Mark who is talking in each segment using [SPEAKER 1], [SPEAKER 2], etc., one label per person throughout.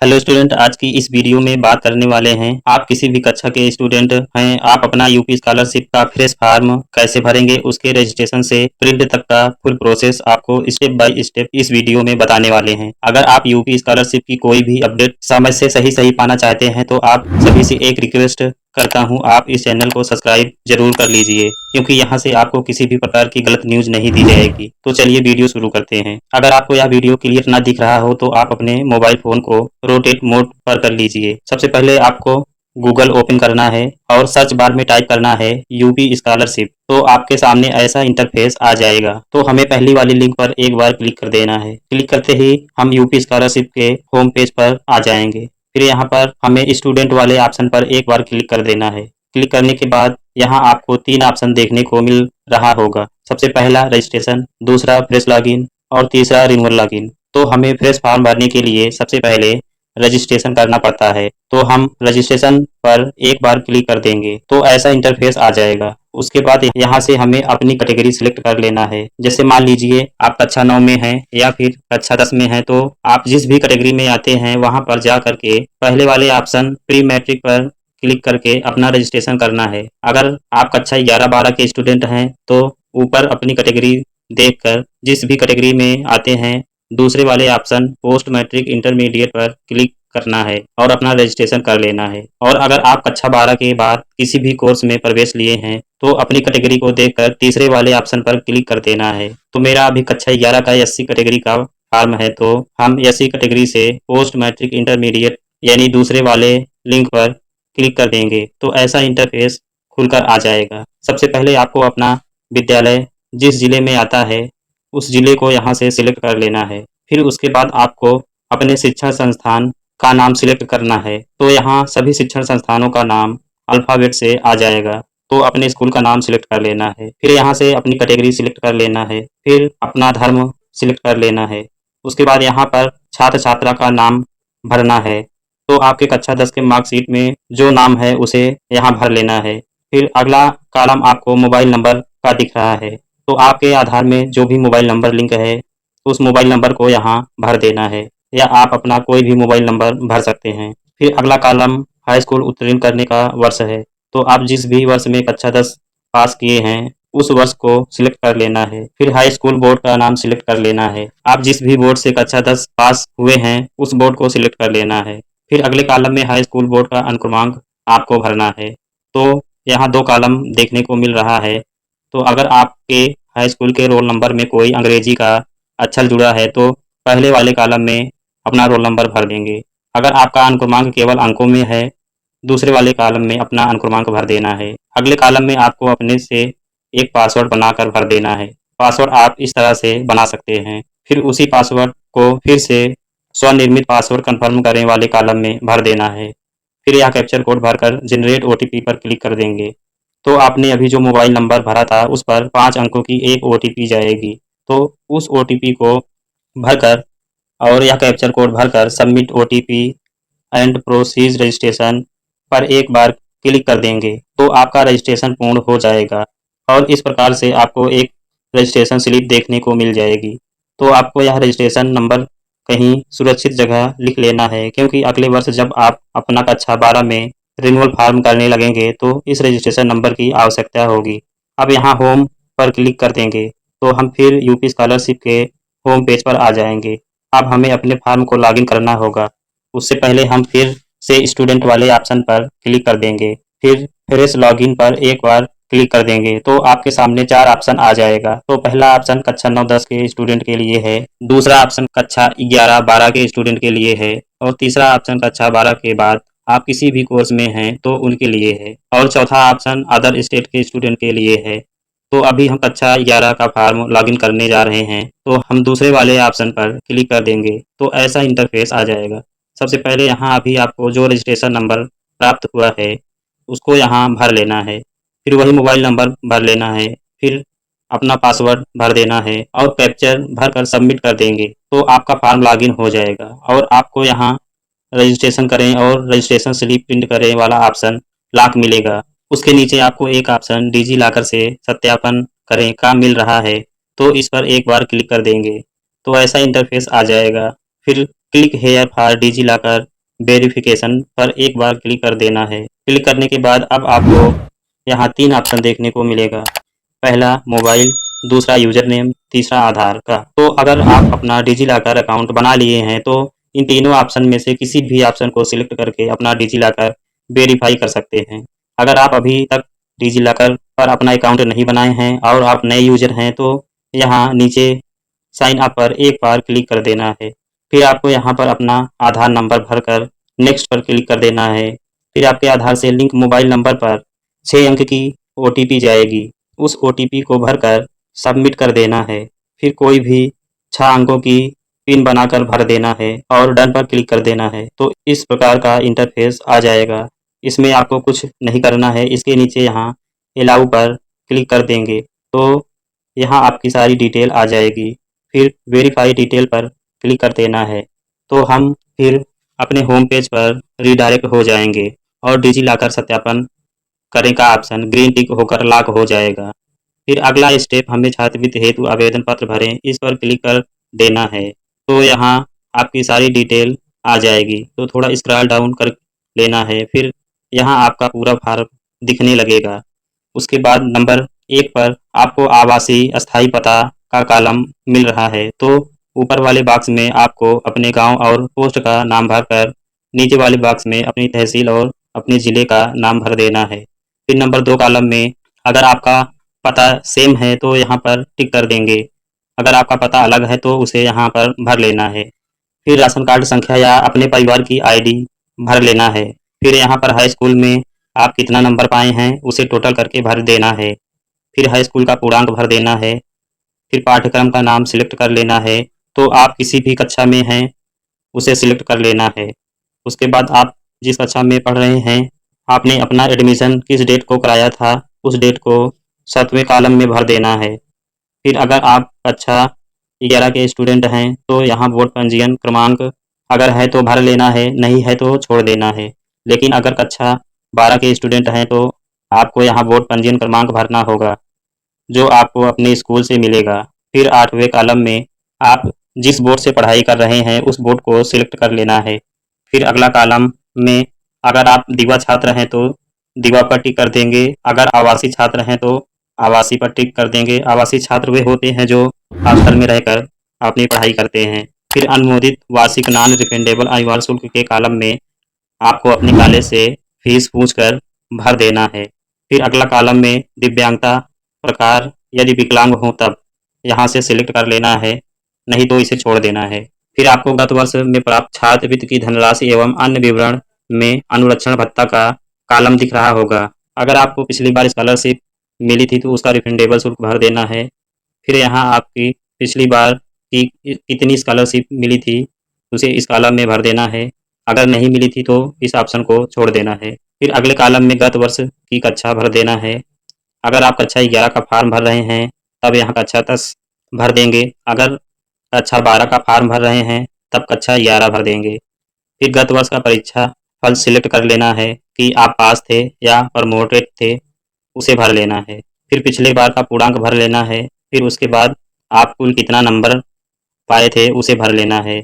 [SPEAKER 1] Hello student, आज की इस वीडियो में बात करने वाले हैं। आप किसी भी कक्षा के स्टूडेंट हैं, आप अपना यूपी स्कॉलरशिप का फ्रेश फॉर्म कैसे भरेंगे, उसके रजिस्ट्रेशन से प्रिंट तक का फुल प्रोसेस आपको स्टेप बाय स्टेप इस वीडियो में बताने वाले हैं। अगर आप यूपी स्कॉलरशिप की कोई भी अपडेट समय से सही पाना चाहते हैं तो आप सभी से एक रिक्वेस्ट करता हूं, आप इस चैनल को सब्सक्राइब जरूर कर लीजिए, क्योंकि यहां से आपको किसी भी प्रकार की गलत न्यूज नहीं दी जाएगी। तो चलिए वीडियो शुरू करते हैं। अगर आपको यह वीडियो क्लियर ना दिख रहा हो तो आप अपने मोबाइल फोन को रोटेट मोड पर कर लीजिए। सबसे पहले आपको गूगल ओपन करना है और सर्च बार में टाइप करना है यूपी स्कॉलरशिप। तो आपके सामने ऐसा इंटरफेस आ जाएगा। तो हमें पहली वाली लिंक पर एक बार क्लिक कर देना है। क्लिक करते ही हम यूपी स्कॉलरशिप के होम पेज पर आ जाएंगे। फिर यहाँ पर हमें स्टूडेंट वाले ऑप्शन पर एक बार क्लिक कर देना है। क्लिक करने के बाद यहाँ आपको 3 ऑप्शन देखने को मिल रहा होगा। सबसे पहला रजिस्ट्रेशन, दूसरा फ्रेश लॉगिन और तीसरा रिन्यूअल लॉगिन। तो हमें फ्रेश फॉर्म भरने के लिए सबसे पहले रजिस्ट्रेशन करना पड़ता है। तो हम रजिस्ट्रेशन पर एक बार क्लिक कर देंगे तो ऐसा इंटरफेस आ जाएगा। उसके बाद यहाँ से हमें अपनी कैटेगरी सिलेक्ट कर लेना है। जैसे मान लीजिए आप कक्षा 9 में हैं या फिर कक्षा 10 में हैं, तो आप जिस भी कैटेगरी में आते हैं वहां पर जा करके पहले वाले ऑप्शन प्री मैट्रिक पर क्लिक करके अपना रजिस्ट्रेशन करना है। अगर आप कक्षा 11-12 के स्टूडेंट हैं तो ऊपर अपनी कैटेगरी देखकर जिस भी कैटेगरी में आते हैं दूसरे वाले ऑप्शन पोस्ट मैट्रिक इंटरमीडिएट पर क्लिक करना है और अपना रजिस्ट्रेशन कर लेना है। और अगर आप कक्षा 12 के बाद किसी भी कोर्स में प्रवेश लिए हैं तो अपनी कैटेगरी को देखकर तीसरे वाले ऑप्शन पर क्लिक कर देना है। तो मेरा अभी कक्षा 11 का एससी कैटेगरी का फॉर्म है, तो हम एससी कैटेगरी से पोस्ट मैट्रिक इंटरमीडिएट यानी दूसरे वाले लिंक पर क्लिक कर देंगे तो ऐसा इंटरफेस खुलकर आ जाएगा। सबसे पहले आपको अपना विद्यालय जिस जिले में आता है उस जिले को यहाँ से सिलेक्ट कर लेना है। फिर उसके बाद आपको अपने शिक्षण संस्थान का नाम सिलेक्ट करना है। तो यहाँ सभी शिक्षण संस्थानों का नाम अल्फाबेट से आ जाएगा। तो अपने स्कूल का नाम सिलेक्ट कर लेना है। फिर यहाँ से अपनी कैटेगरी सिलेक्ट कर लेना है। फिर अपना धर्म सिलेक्ट कर लेना है। उसके बाद यहाँ पर छात्र छात्रा का नाम भरना है। तो आपके कक्षा 10 के मार्कशीट में जो नाम है उसे यहाँ भर लेना है। फिर अगला कॉलम आपको मोबाइल नंबर का दिख रहा है। तो आपके आधार में जो भी मोबाइल नंबर लिंक है उस मोबाइल नंबर को यहाँ भर देना है, या आप अपना कोई भी मोबाइल नंबर भर सकते हैं। फिर अगला कॉलम हाई स्कूल उत्तीर्ण करने का वर्ष है। तो आप जिस भी वर्ष में कक्षा 10 पास किए हैं उस वर्ष को सिलेक्ट कर लेना है। फिर हाई स्कूल बोर्ड का नाम सिलेक्ट कर लेना है। आप जिस भी बोर्ड से कक्षा 10 पास हुए हैं उस बोर्ड को सिलेक्ट कर लेना है। फिर अगले कॉलम में हाई स्कूल बोर्ड का अनुक्रमांक आपको भरना है। तो यहाँ 2 कॉलम देखने को मिल रहा है। तो अगर आपके हाई स्कूल के रोल नंबर में कोई अंग्रेजी का अक्षर जुड़ा है तो पहले वाले कॉलम में अपना रोल नंबर भर देंगे। अगर आपका अनुक्रमांक केवल अंकों में है दूसरे वाले कॉलम में अपना अनुक्रमांक भर देना है। अगले कॉलम में आपको अपने से एक पासवर्ड बनाकर भर देना है। पासवर्ड आप इस तरह से बना सकते हैं। फिर उसी पासवर्ड को फिर से स्वनिर्मित पासवर्ड कंफर्म करने वाले कॉलम में भर देना है। फिर यह कैप्चर कोड भरकर जनरेट ओटीपी पर क्लिक कर देंगे। तो आपने अभी जो मोबाइल नंबर भरा था उस पर 5 अंकों की एक ओटीपी जाएगी। तो उस ओटीपी को भरकर और यह कैप्चर कोड भरकर submit OTP and process registration पर एक बार क्लिक कर देंगे तो आपका रजिस्ट्रेशन पूर्ण हो जाएगा। और इस प्रकार से आपको एक रजिस्ट्रेशन स्लिप देखने को मिल जाएगी। तो आपको यह रजिस्ट्रेशन नंबर कहीं सुरक्षित जगह लिख लेना है, क्योंकि अगले वर्ष जब आप अपना कक्षा 12 में रिन्यूअल फॉर्म करने लगेंगे तो इस रजिस्ट्रेशन नंबर की आवश्यकता होगी। अब यहाँ होम पर क्लिक कर देंगे तो हम फिर यूपी स्कॉलरशिप के होम पेज पर आ जाएंगे। अब हमें अपने फॉर्म को लॉगिन करना होगा। उससे पहले हम फिर से स्टूडेंट वाले ऑप्शन पर क्लिक कर देंगे। फिर फ्रेश लॉगिन पर एक बार क्लिक कर देंगे तो आपके सामने 4 ऑप्शन आ जाएगा। तो पहला ऑप्शन कक्षा 9-10 के स्टूडेंट के लिए है, दूसरा ऑप्शन कक्षा 11-12 के स्टूडेंट के लिए है और तीसरा ऑप्शन कक्षा 12 के बाद आप किसी भी कोर्स में हैं तो उनके लिए है और चौथा ऑप्शन अदर स्टेट के स्टूडेंट के लिए है। तो अभी हम कक्षा 11 का फॉर्म लॉगिन करने जा रहे हैं तो हम दूसरे वाले ऑप्शन पर क्लिक कर देंगे तो ऐसा इंटरफेस आ जाएगा। सबसे पहले यहाँ अभी आपको जो रजिस्ट्रेशन नंबर प्राप्त हुआ है उसको यहाँ भर लेना है। फिर वही मोबाइल नंबर भर लेना है। फिर अपना पासवर्ड भर देना है और कैप्चर भर कर सबमिट कर देंगे तो आपका फॉर्म लॉगिन हो जाएगा। और आपको यहाँ रजिस्ट्रेशन करें और रजिस्ट्रेशन स्लिप प्रिंट करें वाला ऑप्शन लॉक मिलेगा। उसके नीचे आपको एक ऑप्शन डिजी लॉकर से सत्यापन करें का मिल रहा है, तो इस पर एक बार क्लिक कर देंगे तो ऐसा इंटरफेस आ जाएगा। फिर click here for DigiLocker verification पर एक बार क्लिक कर देना है। क्लिक करने के बाद अब आपको यहाँ 3 ऑप्शन देखने को मिलेगा। पहला मोबाइल, दूसरा यूजर नेम, तीसरा आधार का। तो अगर आप अपना डिजिलॉकर अकाउंट बना लिए हैं तो इन तीनों ऑप्शन में से किसी भी ऑप्शन को सिलेक्ट करके अपना डिजिलॉकर वेरीफाई कर सकते हैं। अगर आप अभी तक डिजिलॉकर पर अपना अकाउंट नहीं बनाए हैं और आप नए यूजर हैं तो यहाँ नीचे साइन अप पर एक बार क्लिक कर देना है। फिर आपको यहाँ पर अपना आधार नंबर भरकर नेक्स्ट पर क्लिक कर देना है। फिर आपके आधार से लिंक मोबाइल नंबर पर 6 अंक की ओटीपी जाएगी। उस ओटीपी को भरकर सबमिट कर देना है। फिर कोई भी 6 अंकों की पिन बनाकर भर देना है और डन पर क्लिक कर देना है। तो इस प्रकार का इंटरफेस आ जाएगा। इसमें आपको कुछ नहीं करना है। इसके नीचे यहाँ अलाउ पर क्लिक कर देंगे तो यहाँ आपकी सारी डिटेल आ जाएगी। फिर वेरीफाई डिटेल पर क्लिक कर देना है तो हम फिर अपने होम पेज पर रीडायरेक्ट हो जाएंगे और डिजिलॉकर सत्यापन करें का ऑप्शन ग्रीन टिक होकर लॉक हो जाएगा। फिर अगला स्टेप हमें छात्रवृत्ति हेतु आवेदन पत्र भरें, इस पर क्लिक कर देना है। तो यहाँ आपकी सारी डिटेल आ जाएगी। तो थोड़ा स्क्रॉल डाउन कर लेना है। फिर यहाँ आपका पूरा फॉर्म दिखने लगेगा। उसके बाद नंबर 1 पर आपको आवासीय अस्थायी पता का कॉलम मिल रहा है। तो ऊपर वाले बॉक्स में आपको अपने गांव और पोस्ट का नाम भरकर नीचे वाले बॉक्स में अपनी तहसील और अपने ज़िले का नाम भर देना है। फिर नंबर 2 कॉलम में अगर आपका पता सेम है तो यहाँ पर टिक कर देंगे। अगर आपका पता अलग है तो उसे यहाँ पर भर लेना है। फिर राशन कार्ड संख्या या अपने परिवार की आईडी भर लेना है। फिर यहाँ पर हाई स्कूल में आप कितना नंबर पाए हैं उसे टोटल करके भर देना है। फिर हाई स्कूल का पूर्णांक भर देना है। फिर पाठ्यक्रम का नाम सिलेक्ट कर लेना है। तो आप किसी भी कक्षा में हैं उसे सिलेक्ट कर लेना है। उसके बाद आप जिस कक्षा में पढ़ रहे हैं आपने अपना एडमिशन किस डेट को कराया था उस डेट को 7वें कॉलम में भर देना है। फिर अगर आप कक्षा 11 के स्टूडेंट हैं तो यहाँ बोर्ड पंजीयन क्रमांक अगर है तो भर लेना है, नहीं है तो छोड़ देना है। लेकिन अगर कक्षा 12 के स्टूडेंट हैं तो आपको यहाँ बोर्ड पंजीयन क्रमांक भरना होगा जो आपको अपने स्कूल से मिलेगा। फिर 8वें कॉलम में आप जिस बोर्ड से पढ़ाई कर रहे हैं उस बोर्ड को सिलेक्ट कर लेना है। फिर अगला कॉलम में अगर आप दिवा छात्र हैं तो दिवा पर टिक कर देंगे। अगर आवासीय छात्र हैं तो आवासीय पर टिक कर देंगे। आवासीय छात्र वे होते हैं जो हॉस्टल में रहकर अपनी पढ़ाई करते हैं। फिर अनुमोदित वार्षिक नॉन रिफंडेबल अनिवार्य शुल्क के कॉलम में आपको अपने कॉलेज से फीस पूछकर भर देना है। फिर अगला कॉलम में दिव्यांगता प्रकार यदि विकलांग हो तब यहाँ से सिलेक्ट कर लेना है, नहीं तो इसे छोड़ देना है। फिर आपको गत वर्ष में प्राप्त छात्रवृत्ति की धनराशि एवं अन्य विवरण में अनुरक्षण भत्ता का कॉलम दिख रहा होगा। अगर आपको पिछली बार स्कॉलरशिप मिली थी तो उसका रिफंडेबल शुल्क भर देना है। फिर यहाँ आपकी पिछली बार की कितनी स्कॉलरशिप मिली थी उसे इस कॉलम में भर देना है। अगर नहीं मिली थी तो इस ऑप्शन को छोड़ देना है। फिर अगले कॉलम में गत वर्ष की कक्षा भर देना है। अगर आप कक्षा 11 का फॉर्म भर रहे हैं तब यहाँ कक्षा 10 भर देंगे। अगर कक्षा 12 का फॉर्म भर रहे हैं तब कक्षा 11 भर देंगे। फिर गत वर्ष का परीक्षा फल सिलेक्ट कर लेना है कि आप पास थे या प्रमोटेड थे, उसे भर लेना है। फिर पिछले बार का पूर्णांक भर लेना है। फिर उसके बाद आप कुल कितना नंबर पाए थे उसे भर लेना है।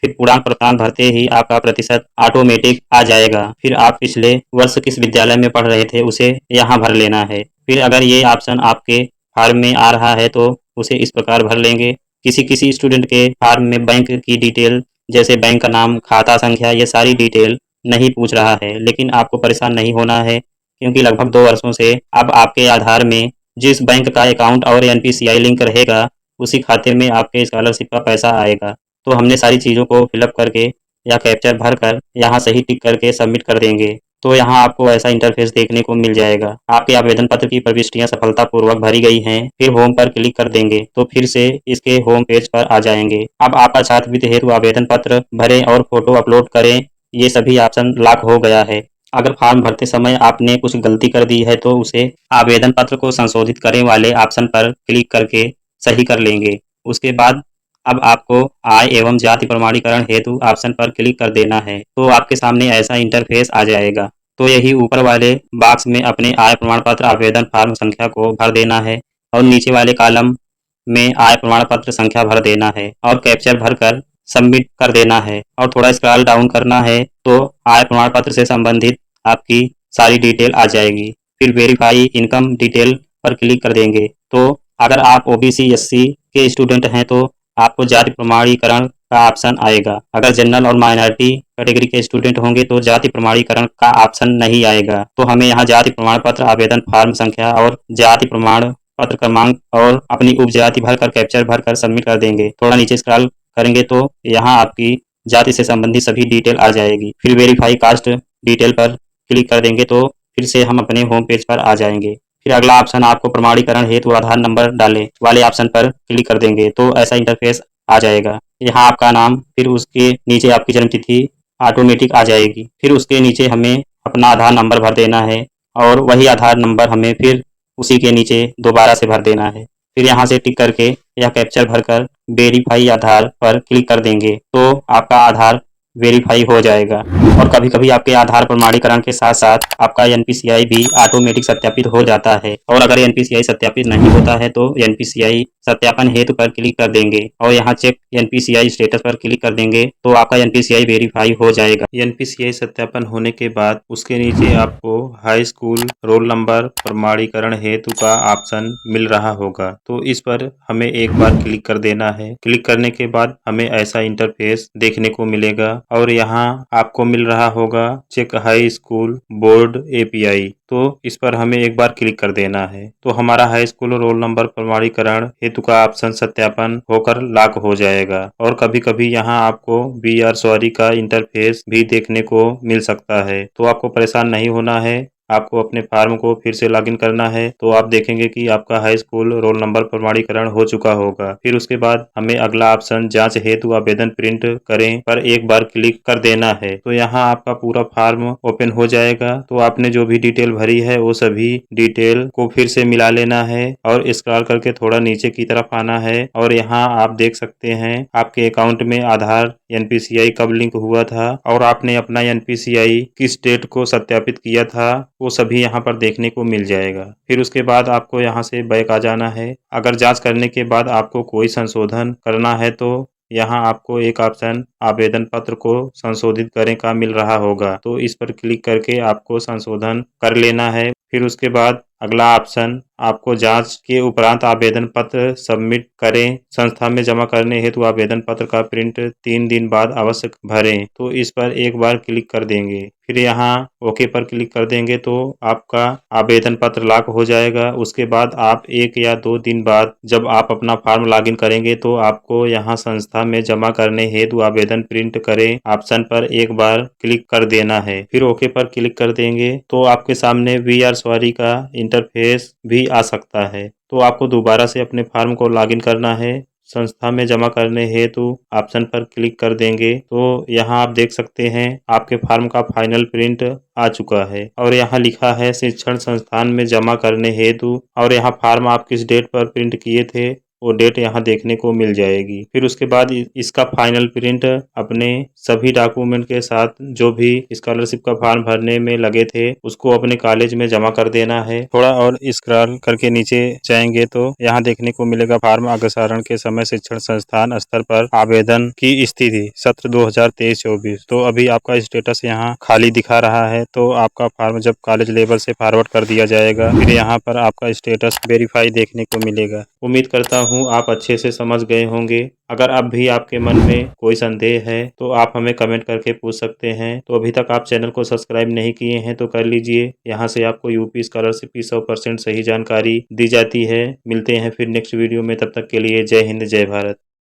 [SPEAKER 1] फिर पूर्णांक प्राप्तांक भरते ही आपका प्रतिशत ऑटोमेटिक आ जाएगा। फिर आप पिछले वर्ष किस विद्यालय में पढ़ रहे थे उसे यहाँ भर लेना है। फिर अगर ये ऑप्शन आपके फॉर्म में आ रहा है तो उसे इस प्रकार भर लेंगे। किसी किसी स्टूडेंट के फॉर्म में बैंक की डिटेल जैसे बैंक का नाम, खाता संख्या, ये सारी डिटेल नहीं पूछ रहा है। लेकिन आपको परेशान नहीं होना है क्योंकि लगभग 2 वर्षों से अब आपके आधार में जिस बैंक का अकाउंट और एनपीसीआई लिंक रहेगा उसी खाते में आपके स्कॉलरशिप का पैसा आएगा। तो हमने सारी चीज़ों को फिलअप करके या कैप्चर भर कर यहाँ सही टिक करके सबमिट कर देंगे तो यहाँ आपको ऐसा इंटरफेस देखने को मिल जाएगा। आपके आवेदन पत्र की प्रविष्टियाँ सफलतापूर्वक भरी गई हैं। फिर होम पर क्लिक कर देंगे तो फिर से इसके होम पेज पर आ जाएंगे। अब आपका छात्रवृत्ति हेतु आवेदन पत्र भरें और फोटो अपलोड करें, ये सभी ऑप्शन लॉक हो गया है। अगर फॉर्म भरते समय आपने कुछ गलती कर दी है तो उसे आवेदन पत्र को संशोधित करें वाले ऑप्शन पर क्लिक करके सही कर लेंगे। उसके बाद अब आपको आय एवं जाति प्रमाणीकरण हेतु ऑप्शन पर क्लिक कर देना है तो आपके सामने ऐसा इंटरफेस आ जाएगा। तो यही ऊपर वाले बॉक्स में अपने आय प्रमाण पत्र आवेदन फॉर्म संख्या को भर देना है और नीचे वाले कॉलम में आय प्रमाण पत्र संख्या भर देना है और कैप्चर भरकर सबमिट कर देना है और थोड़ा स्क्रॉल डाउन करना है तो आय प्रमाण पत्र से संबंधित आपकी सारी डिटेल आ जाएगी। फिर वेरीफाई इनकम डिटेल पर क्लिक कर देंगे तो अगर आप ओबीसी एससी के स्टूडेंट हैं तो आपको जाति प्रमाणीकरण का ऑप्शन आएगा। अगर जनरल और माइनॉरिटी कैटेगरी के स्टूडेंट होंगे तो जाति प्रमाणीकरण का ऑप्शन नहीं आएगा। तो हमें यहाँ जाति प्रमाण पत्र आवेदन फॉर्म संख्या और जाति प्रमाण पत्र क्रमांक और अपनी उपजाति भरकर कैप्चर भरकर सबमिट कर देंगे। थोड़ा नीचे स्क्रॉल करेंगे तो यहाँ आपकी जाति से संबंधित सभी डिटेल आ जाएगी। फिर वेरीफाई कास्ट डिटेल पर क्लिक कर देंगे तो फिर से हम अपने होम पेज पर आ जाएंगे। फिर अगला ऑप्शन आपको प्रमाणीकरण हेतु आधार नंबर डालें वाले ऑप्शन पर क्लिक कर देंगे तो ऐसा इंटरफेस आ जाएगा। यहाँ आपका नाम, फिर उसके नीचे आपकी जन्म तिथि ऑटोमेटिक आ जाएगी। फिर उसके नीचे हमें अपना आधार नंबर भर देना है और वही आधार नंबर हमें फिर उसी के नीचे दोबारा से भर देना है। फिर यहाँ से टिक करके यह कैप्चर भरकर वेरीफाई आधार पर क्लिक कर देंगे तो आपका आधार वेरीफाई हो जाएगा। और कभी कभी आपके आधार प्रमाणीकरण के साथ साथ आपका एनपीसीआई भी ऑटोमेटिक सत्यापित हो जाता है और अगर एनपीसीआई सत्यापित नहीं होता है तो एनपीसीआई सत्यापन हेतु पर क्लिक कर देंगे और यहाँ चेक एनपीसीआई स्टेटस पर क्लिक कर देंगे तो आपका एनपीसीआई वेरीफाई हो जाएगा। एनपीसीआई सत्यापन होने के बाद उसके नीचे आपको हाई स्कूल रोल नंबर प्रमाणीकरण हेतु का ऑप्शन मिल रहा होगा तो इस पर हमें एक बार क्लिक कर देना है। क्लिक करने के बाद हमें ऐसा इंटरफेस देखने को मिलेगा और यहाँ आपको मिल रहा होगा check high school board API तो इस पर हमें एक बार क्लिक कर देना है तो हमारा हाई स्कूल रोल नंबर प्रमाणीकरण हेतु का ऑप्शन सत्यापन होकर लॉक हो जाएगा। और कभी कभी यहाँ आपको वी आर सॉरी का इंटरफेस भी देखने को मिल सकता है तो आपको परेशान नहीं होना है। आपको अपने फॉर्म को फिर से लॉगिन करना है तो आप देखेंगे कि आपका हाई स्कूल रोल नंबर प्रमाणीकरण हो चुका होगा। फिर उसके बाद हमें अगला ऑप्शन जांच हेतु आवेदन प्रिंट करें पर एक बार क्लिक कर देना है तो यहाँ आपका पूरा फॉर्म ओपन हो जाएगा। तो आपने जो भी डिटेल भरी है वो सभी डिटेल को फिर से मिला लेना है और स्क्रॉल करके थोड़ा नीचे की तरफ आना है और यहाँ आप देख सकते हैं आपके अकाउंट में आधार एनपीसीआई कब लिंक हुआ था और आपने अपना एनपीसीआई किस डेट को सत्यापित किया था वो सभी यहाँ पर देखने को मिल जाएगा। फिर उसके बाद आपको यहाँ से बैक आ जाना है। अगर जांच करने के बाद आपको कोई संशोधन करना है तो यहाँ आपको एक ऑप्शन आवेदन पत्र को संशोधित करें का मिल रहा होगा तो इस पर क्लिक करके आपको संशोधन कर लेना है। फिर उसके बाद अगला ऑप्शन आपको जांच के उपरांत आवेदन पत्र सबमिट करें संस्था में जमा करने हेतु आवेदन पत्र का प्रिंट 3 दिन बाद अवश्य भरें तो इस पर एक बार क्लिक कर देंगे। फिर यहाँ ओके पर क्लिक कर देंगे तो आपका आवेदन पत्र लॉक हो जाएगा। उसके बाद आप 1 या 2 दिन बाद जब आप अपना फॉर्म लॉगिन करेंगे तो आपको यहाँ संस्था में जमा करने हेतु आवेदन प्रिंट करें ऑप्शन पर एक बार क्लिक कर देना है। फिर ओके पर क्लिक कर देंगे तो आपके सामने वी आर सॉरी का इंटरफेस भी आ सकता है तो आपको दोबारा से अपने फॉर्म को लॉगिन करना है। संस्था में जमा करने हेतु ऑप्शन पर क्लिक कर देंगे तो यहाँ आप देख सकते हैं आपके फॉर्म का फाइनल प्रिंट आ चुका है और यहाँ लिखा है शिक्षण संस्थान में जमा करने हेतु और यहाँ फॉर्म आप किस डेट पर प्रिंट किए थे वो डेट यहाँ देखने को मिल जाएगी। फिर उसके बाद इसका फाइनल प्रिंट अपने सभी डॉक्यूमेंट के साथ जो भी स्कॉलरशिप का फॉर्म भरने में लगे थे उसको अपने कॉलेज में जमा कर देना है। थोड़ा और स्क्रॉल करके नीचे जाएंगे तो यहाँ देखने को मिलेगा फॉर्म अग्रसारण के समय शिक्षण संस्थान स्तर पर आवेदन की स्थिति सत्र 2023-24 तो अभी आपका स्टेटस यहाँ खाली दिखा रहा है तो आपका फॉर्म जब कॉलेज लेवल से फॉरवर्ड कर दिया जाएगा फिर यहाँ पर आपका स्टेटस वेरीफाई देखने को मिलेगा। उम्मीद करता हूँ आप अच्छे से समझ गए होंगे। अगर अब भी आपके मन में कोई संदेह है तो आप हमें कमेंट करके पूछ सकते हैं। तो अभी तक आप चैनल को सब्सक्राइब नहीं किए हैं तो कर लीजिए। यहाँ से आपको यूपी स्कॉलरशिप की 100% सही जानकारी दी जाती है। मिलते हैं फिर नेक्स्ट वीडियो में, तब तक के लिए जय हिंद जय भारत।